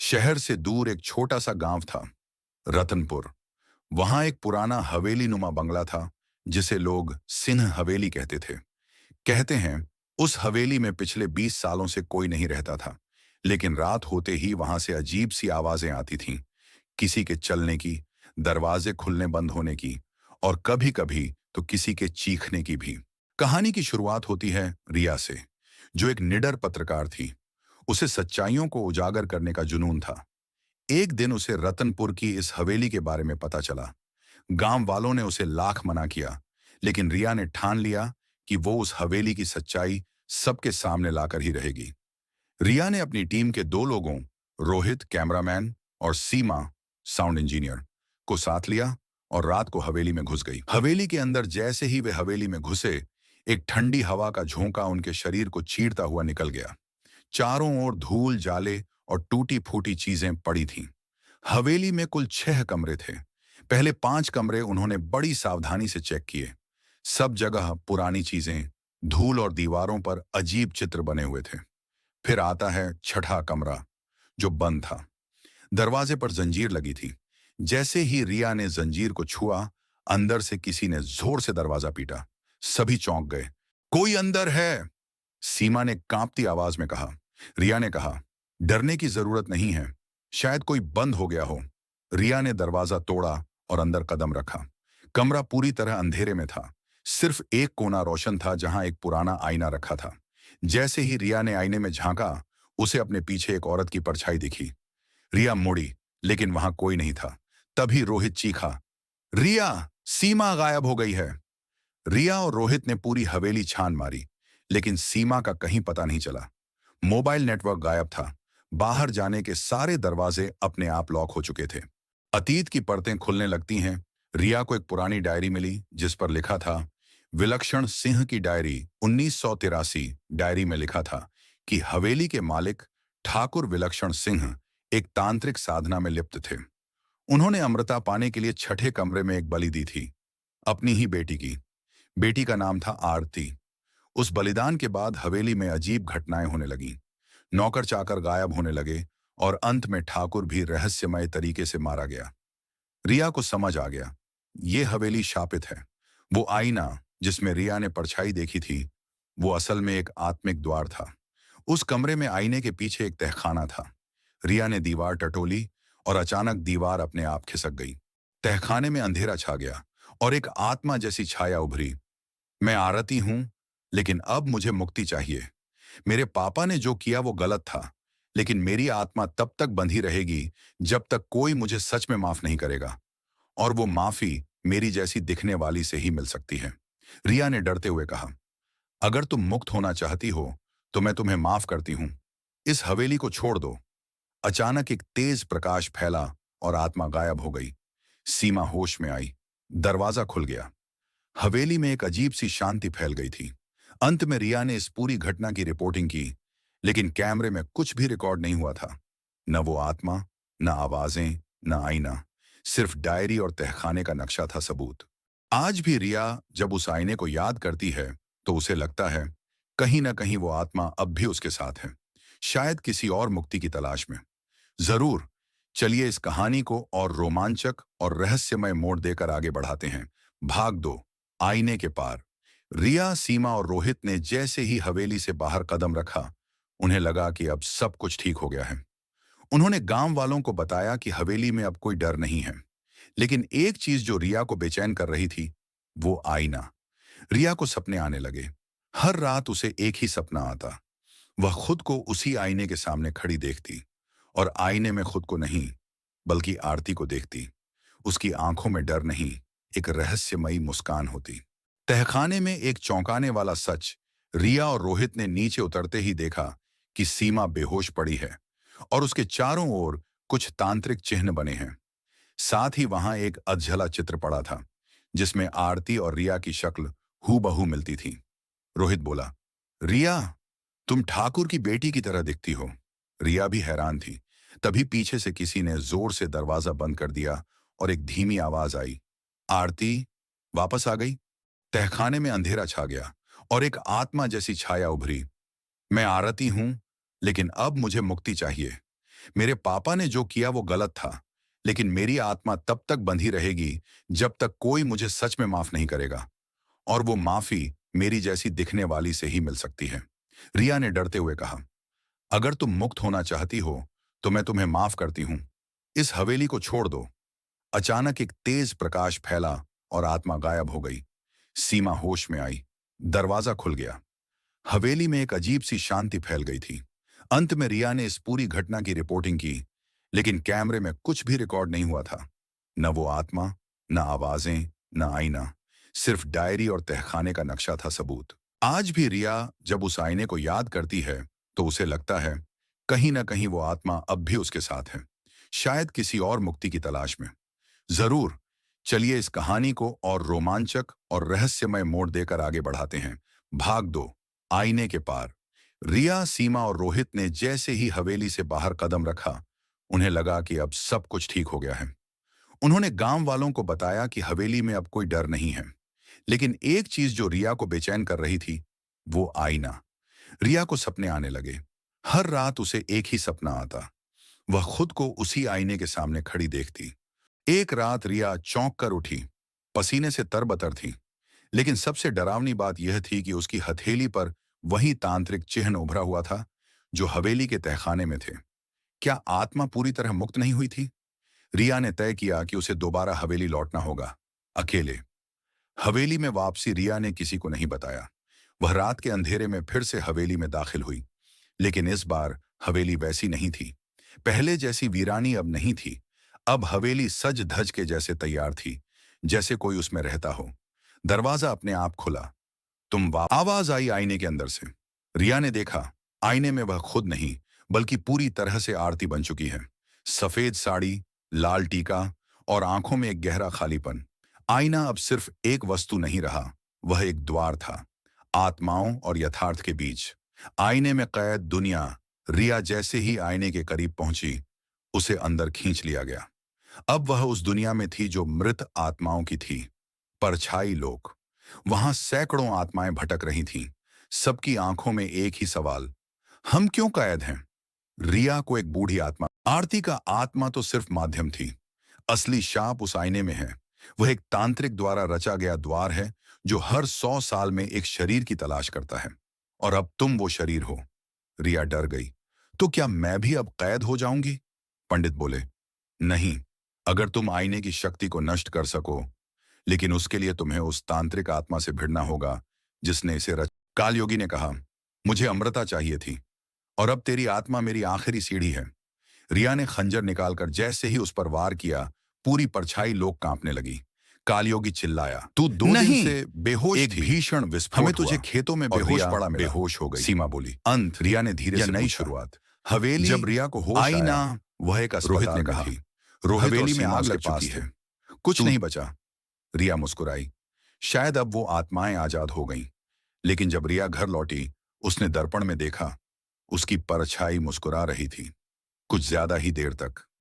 शहर से दूर एक छोटा सा गांव था, रतनपुर। वहां एक पुराना हवेली नुमा बंगला था, जिसे लोग सिंह हवेली कहते थे। कहते हैं उस हवेली में पिछले 20 सालों से कोई नहीं रहता था, लेकिन रात होते ही वहां से अजीब सी आवाजें आती थीं। किसी के चलने की, दरवाजे खुलने बंद होने की, और कभी कभी तो किसी के चीखने की भी। कहानी की शुरुआत होती है रिया से, जो एक निडर पत्रकार थी। उसे सच्चाइयों को उजागर करने का जुनून था। एक दिन उसे रतनपुर की इस हवेली के बारे में पता चला। गांव वालों ने उसे लाख मना किया, लेकिन रिया ने ठान लिया कि वो उस हवेली की सच्चाई सबके सामने लाकर ही रहेगी। रिया ने अपनी टीम के 2 लोगों, रोहित कैमरामैन और सीमा साउंड इंजीनियर, को साथ लिया और रात को हवेली में घुस गई। हवेली के अंदर जैसे ही वे हवेली में घुसे, एक ठंडी हवा का झोंका उनके शरीर को चीरता हुआ निकल गया। चारों ओर धूल, जाले और टूटी फूटी चीजें पड़ी थीं। हवेली में कुल 6 कमरे थे। पहले 5 कमरे उन्होंने बड़ी सावधानी से चेक किए। सब जगह पुरानी चीजें, धूल और दीवारों पर अजीब चित्र बने हुए थे। फिर आता है छठा कमरा, जो बंद था। दरवाजे पर जंजीर लगी थी। जैसे ही रिया ने जंजीर को छुआ, अंदर से किसी ने जोर से दरवाजा पीटा। सभी चौंक गए। कोई अंदर है, सीमा ने कांपती आवाज में कहा। रिया ने कहा, डरने की जरूरत नहीं है, शायद कोई बंद हो गया हो। रिया ने दरवाजा तोड़ा और अंदर कदम रखा। कमरा पूरी तरह अंधेरे में था। सिर्फ एक कोना रोशन था, जहां एक पुराना आईना रखा था। जैसे ही रिया ने आईने में झांका, उसे अपने पीछे एक औरत की परछाई दिखी। रिया मुड़ी, लेकिन वहां कोई नहीं था। तभी रोहित चीखा, रिया, सीमा गायब हो गई है। रिया और रोहित ने पूरी हवेली छान मारी, लेकिन सीमा का कहीं पता नहीं चला। मोबाइल नेटवर्क गायब था। बाहर जाने के सारे दरवाजे अपने आप लॉक हो चुके थे। अतीत की परतें खुलने लगती हैं। रिया को एक पुरानी डायरी मिली, जिस पर लिखा था, विलक्षण सिंह की डायरी 1983। डायरी में लिखा था कि हवेली के मालिक ठाकुर विलक्षण सिंह एक तांत्रिक साधना में लिप्त थे। उन्होंने अमृता पाने के लिए छठे कमरे में एक बलि दी थी, अपनी ही बेटी की। बेटी का नाम था आरती। उस बलिदान के बाद हवेली में अजीब घटनाएं होने लगीं। नौकर चाकर गायब होने लगे और अंत में ठाकुर भी रहस्यमय तरीके से मारा गया। रिया को समझ आ गया, ये हवेली शापित है। वो आईना जिसमें रिया ने परछाई देखी थी, वो असल में एक आत्मिक द्वार था। उस कमरे में आईने के पीछे एक तहखाना था। रिया ने दीवार टटोली और अचानक दीवार अपने आप खिसक गई। तहखाने में अंधेरा छा गया और एक आत्मा जैसी छाया उभरी। मैं आरती हूं, लेकिन अब मुझे मुक्ति चाहिए। मेरे पापा ने जो किया वो गलत था, लेकिन मेरी आत्मा तब तक बंधी रहेगी जब तक कोई मुझे सच में माफ नहीं करेगा। और वो माफी मेरी जैसी दिखने वाली से ही मिल सकती है। रिया ने डरते हुए कहा, अगर तुम मुक्त होना चाहती हो तो मैं तुम्हें माफ करती हूं। इस हवेली को छोड़ दो। अचानक एक तेज प्रकाश फैला और आत्मा गायब हो गई। सीमा होश में आई। दरवाजा खुल गया। हवेली में एक अजीब सी शांति फैल गई थी। अंत में रिया ने इस पूरी घटना की रिपोर्टिंग की, लेकिन कैमरे में कुछ भी रिकॉर्ड नहीं हुआ था। न वो आत्मा, न आवाजें, न आईना। सिर्फ डायरी और तहखाने का नक्शा था सबूत। आज भी रिया जब उस आईने को याद करती है, तो उसे लगता है कहीं ना कहीं वो आत्मा अब भी उसके साथ है, शायद किसी और मुक्ति की तलाश में। जरूर। चलिए इस कहानी को और रोमांचक और रहस्यमय मोड़ देकर आगे बढ़ाते हैं। भाग 2, आईने के पार। रिया, सीमा और रोहित ने जैसे ही हवेली से बाहर कदम रखा, उन्हें लगा कि अब सब कुछ ठीक हो गया है। उन्होंने गांव वालों को बताया कि हवेली में अब कोई डर नहीं है। लेकिन एक चीज जो रिया को बेचैन कर रही थी, वो आईना। रिया को सपने आने लगे। हर रात उसे एक ही सपना आता। वह खुद को उसी आईने के सामने खड़ी देखती, और आईने में खुद को नहीं, बल्कि आरती को देखती। उसकी आंखों में डर नहीं, एक रहस्यमयी मुस्कान होती। तहखाने में एक चौंकाने वाला सच। रिया और रोहित ने नीचे उतरते ही देखा कि सीमा बेहोश पड़ी है और उसके चारों ओर कुछ तांत्रिक चिन्ह बने हैं। साथ ही वहां एक अधजला चित्र पड़ा था, जिसमें आरती और रिया की शक्ल हूबहू मिलती थी। रोहित बोला, रिया, तुम ठाकुर की बेटी की तरह दिखती हो। रिया भी हैरान थी। तभी पीछे से किसी ने जोर से दरवाजा बंद कर दिया और एक धीमी आवाज आई, आरती वापस आ गई। तहखाने में अंधेरा छा गया और एक आत्मा जैसी छाया उभरी। मैं आरती हूं, लेकिन अब मुझे मुक्ति चाहिए। मेरे पापा ने जो किया वो गलत था, लेकिन मेरी आत्मा तब तक बंधी रहेगी जब तक कोई मुझे सच में माफ नहीं करेगा। और वो माफी मेरी जैसी दिखने वाली से ही मिल सकती है। रिया ने डरते हुए कहा, अगर तुम मुक्त होना चाहती हो तो मैं तुम्हें माफ करती हूं। इस हवेली को छोड़ दो। अचानक एक तेज प्रकाश फैला और आत्मा गायब हो गई। सीमा होश में आई। दरवाजा खुल गया। हवेली में एक अजीब सी शांति फैल गई थी। अंत में रिया ने इस पूरी घटना की रिपोर्टिंग की, लेकिन कैमरे में कुछ भी रिकॉर्ड नहीं हुआ था। न वो आत्मा, न आवाजें, न आईना, सिर्फ डायरी और तहखाने का नक्शा था सबूत। आज भी रिया जब उस आईने को याद करती है तो उसे लगता है कहीं ना कहीं वो आत्मा अब भी उसके साथ है, शायद किसी और मुक्ति की तलाश में। जरूर। चलिए इस कहानी को और रोमांचक और रहस्यमय मोड़ देकर आगे बढ़ाते हैं। भाग 2, आईने के पार। रिया, सीमा और रोहित ने जैसे ही हवेली से बाहर कदम रखा, उन्हें लगा कि अब सब कुछ ठीक हो गया है। उन्होंने गांव वालों को बताया कि हवेली में अब कोई डर नहीं है। लेकिन एक चीज जो रिया को बेचैन कर रही थी, वो आईना। रिया को सपने आने लगे। हर रात उसे एक ही सपना आता। वह खुद को उसी आईने के सामने खड़ी देखती। एक रात रिया चौंक कर उठी। पसीने से तरबतर थी, लेकिन सबसे डरावनी बात यह थी कि उसकी हथेली पर वही तांत्रिक चिन्ह उभरा हुआ था जो हवेली के तहखाने में थे। क्या आत्मा पूरी तरह मुक्त नहीं हुई थी? रिया ने तय किया कि उसे दोबारा हवेली लौटना होगा, अकेले। हवेली में वापसी रिया ने किसी को नहीं बताया। वह रात के अंधेरे में फिर से हवेली में दाखिल हुई, लेकिन इस बार हवेली वैसी नहीं थी। पहले जैसी वीरानी अब नहीं थी। अब हवेली सज धज के जैसे तैयार थी, जैसे कोई उसमें रहता हो। दरवाजा अपने आप खुला। आवाज आई आईने के अंदर से। रिया ने देखा, आईने में वह खुद नहीं, बल्कि पूरी तरह से आरती बन चुकी है। सफेद साड़ी, लाल टीका और आंखों में एक गहरा खालीपन। आईना अब सिर्फ एक वस्तु नहीं रहा, वह एक द्वार था, आत्माओं और यथार्थ के बीच। आईने में कैद दुनिया। रिया जैसे ही आईने के करीब पहुंची, उसे अंदर खींच लिया गया। अब वह उस दुनिया में थी जो मृत आत्माओं की थी। परछाई लोक। वहां सैकड़ों आत्माएं भटक रही थीं। सबकी आंखों में एक ही सवाल, हम क्यों कैद हैं? रिया को एक बूढ़ी आत्मा, आरती का आत्मा तो सिर्फ माध्यम थी। असली शाप उस आईने में है। वह एक तांत्रिक द्वारा रचा गया द्वार है जो हर 100 साल में एक शरीर की तलाश करता है। और अब तुम वो शरीर हो। रिया डर गई। तो क्या मैं भी अब कैद हो जाऊंगी? पंडित बोले, नहीं, अगर तुम आईने की शक्ति को नष्ट कर सको, लेकिन उसके लिए तुम्हें उस तांत्रिक आत्मा से भिड़ना होगा जिसने इसे रच। कालयोगी ने कहा, मुझे अमृता चाहिए थी, और अब तेरी आत्मा मेरी आखिरी सीढ़ी है। रिया ने खंजर निकालकर जैसे ही उस पर वार किया, पूरी परछाई लोग कांपने लगी। कालयोगी चिल्लाया, तू 2 दिन से बेहोश एक भीषण विस्फोट हमें तुझे खेतों में बेहोश पड़ा मिला। बेहोश हो गई, सीमा बोली। अंत। रिया ने धीरे से नई शुरुआत। हवेली जब रिया को होश आया, वह एक अस्पताल में थी। हवेली में आग लग चुकी है, कुछ नहीं बचा। रिया मुस्कुराई। शायद अब वो आत्माएं आजाद हो गईं। लेकिन जब रिया घर लौटी, उसने दर्पण में देखा, उसकी परछाई मुस्कुरा रही थी, कुछ ज्यादा ही देर तक।